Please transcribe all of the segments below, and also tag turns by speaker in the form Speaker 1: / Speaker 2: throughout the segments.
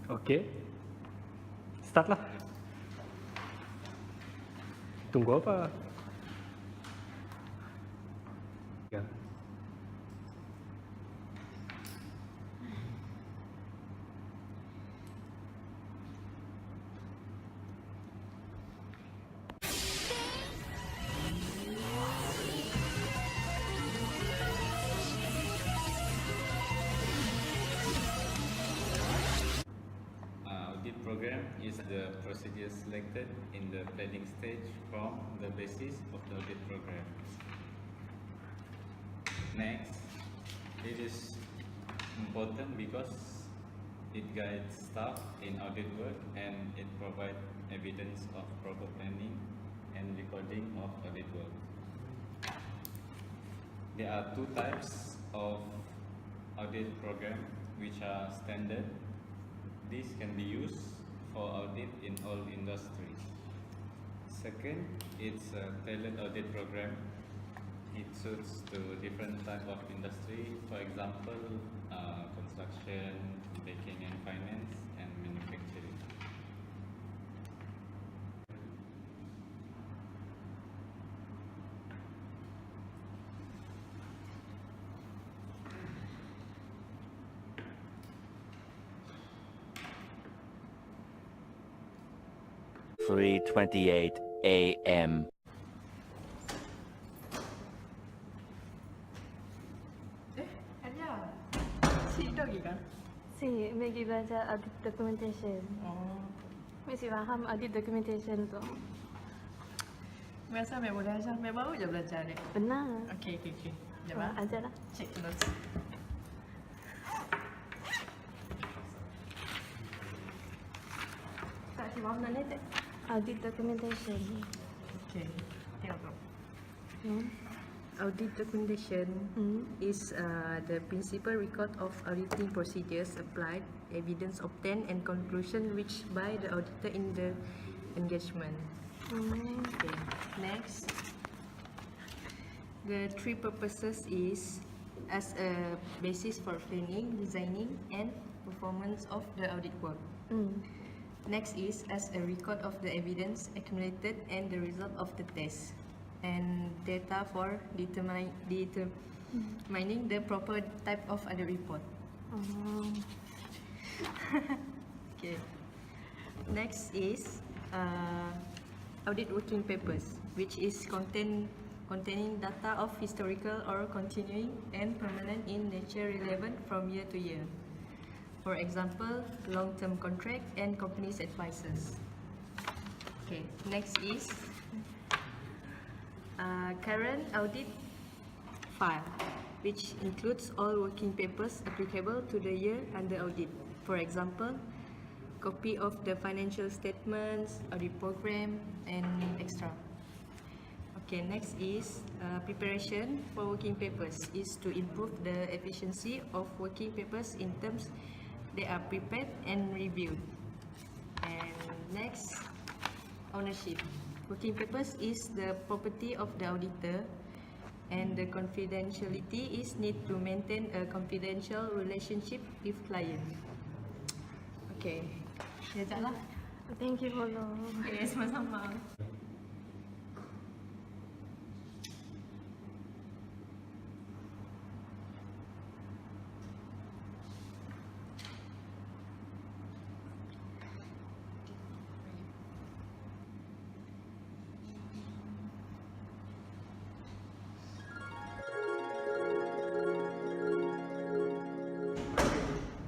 Speaker 1: Oke, start lah. Tunggu apa? Ya.
Speaker 2: Audit program is the procedure selected in the planning stage from the basis of the audit program. Next, it is important because it guides staff in audit work and it provides evidence of proper planning and recording of audit work. There are two types of audit program which are standard. This can be used for audit in all industries. Second, it's a tailored audit program. It suits to different type of industry, for example, construction, banking and finance, and manufacturing.
Speaker 3: Three 3:28 a.m.
Speaker 4: Alia, si lagi kan?
Speaker 5: Si, pergi belajar audit documentation.
Speaker 4: Oh.
Speaker 5: Mesti faham audit documentation tu.
Speaker 4: Biasa Mek boleh ajar, Mek baru je belajar ni.
Speaker 5: Benar.
Speaker 4: Okey. Sekejap
Speaker 5: Ajarlah.
Speaker 4: Check notes. Tak si faham ni tak?
Speaker 5: Audit documentation.
Speaker 4: Okey, tengok tu.
Speaker 6: Audit documentation
Speaker 5: Hmm.
Speaker 6: is the principal record of auditing procedures applied, evidence obtained, and conclusion reached by the auditor in the engagement. Okay. Next, the three purposes is as a basis for planning, designing, and performance of the audit work. Next is as a record of the evidence accumulated and the result of the test, and data for determining the proper type of audit report. Okay. Next is audit working papers, which is containing data of historical or continuing and permanent in nature relevant from year to year. For example, long-term contract and company's advisors. Okay, next is current audit file, which includes all working papers applicable to the year under audit. For example, copy of the financial statements, audit program, and extra. Okay, next is preparation for working papers is to improve the efficiency of working papers in terms they are prepared and reviewed. And next, ownership. Working papers is the property of the auditor, and the confidentiality is need to maintain a confidential relationship with client. Okay, sekejap lah.
Speaker 5: Thank you, Polo.
Speaker 6: Okay, sama-sama.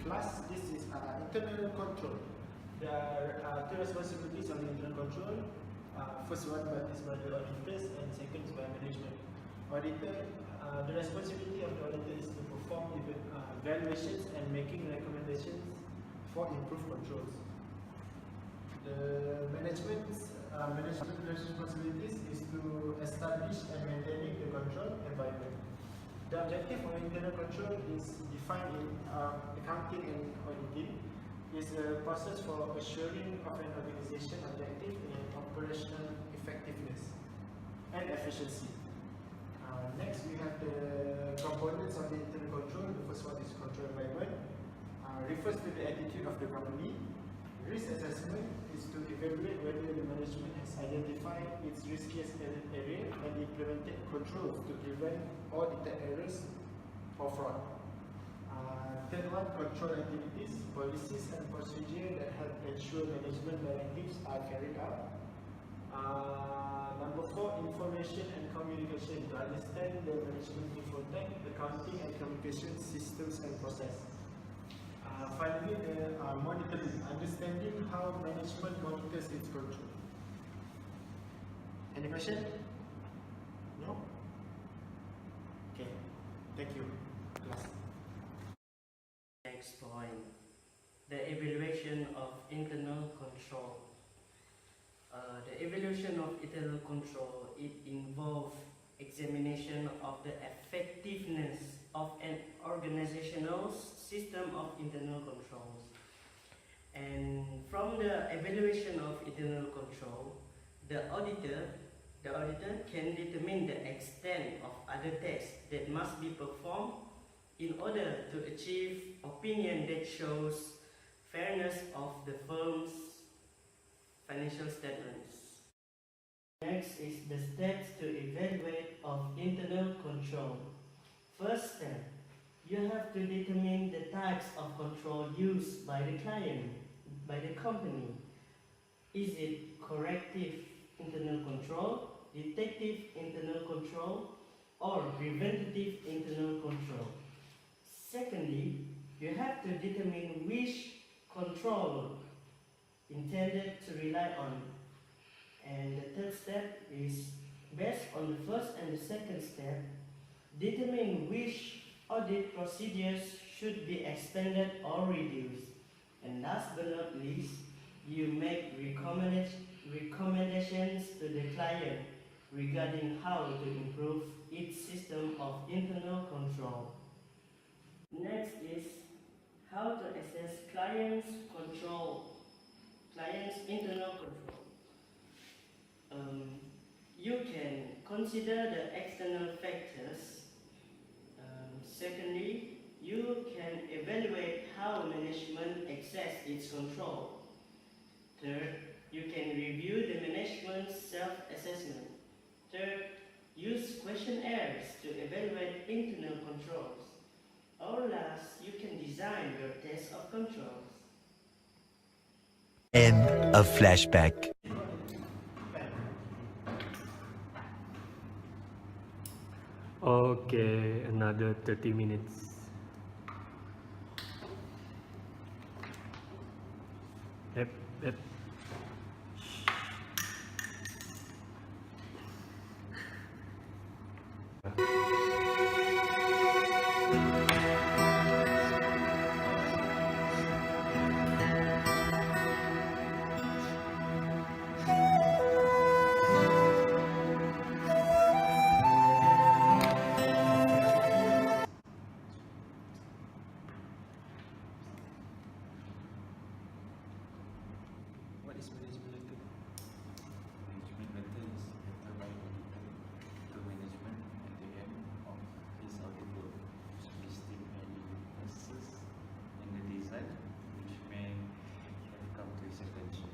Speaker 7: Class, this is internal control. There are two responsibilities on the internal control. First one is by the auditors and second is by management. Auditor, the responsibility of the auditor is to perform evaluations and making recommendations for improved controls. The management's responsibilities is to establish and maintaining the control environment. The objective of internal control is defined in accounting and auditing. It's a process for assuring of an organization objective in operational effectiveness and efficiency. Next, we have the components of the internal control. The first one is control environment. refers to the attitude of the company. Risk assessment is to evaluate whether the management has identified its riskiest area and implemented controls to prevent or detect errors or fraud. Third one, control activities, policies and procedures that help ensure management directives are carried out. Number 4, information and communication, to understand the management infotech, accounting and communication systems and process. Finally, the monitoring, understanding how management monitors its control. Any question? No? Okay, thank you. Class.
Speaker 8: Next point, the evaluation of internal control. The evaluation of internal control, it involves examination of the effectiveness of an organizational system of internal controls. And from the evaluation of internal control, the auditor can determine the extent of other tests that must be performed in order to achieve opinion that shows fairness of the firm's financial statements. Next is the steps to evaluate of internal control. First step, you have to determine the types of control used by the client, by the company. Is it corrective internal control, detective internal control, or preventative internal control? Secondly, you have to determine which control intended to rely on. And the third step is, based on the first and the second step, determine which audit procedures should be expanded or reduced. And last but not least, you make recommendations to the client regarding how to improve its system of internal control. Next is how to assess client's internal control. You can consider the external factors. Secondly, you can evaluate how management accesses its control. Third, you can review the management's self-assessment. Third, use questionnaires to evaluate internal controls. Or last, you can design your test of controls.
Speaker 3: End of flashback.
Speaker 1: Okay, another 30 minutes. Yep.
Speaker 7: What is management letter?
Speaker 2: Management letter is letter by auditor to management at the end of his audit work, listing any weaknesses in the design which may have come to his attention.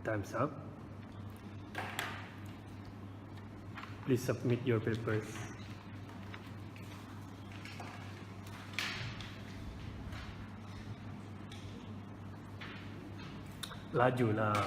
Speaker 1: Time's up. Please submit your papers. Laju lah.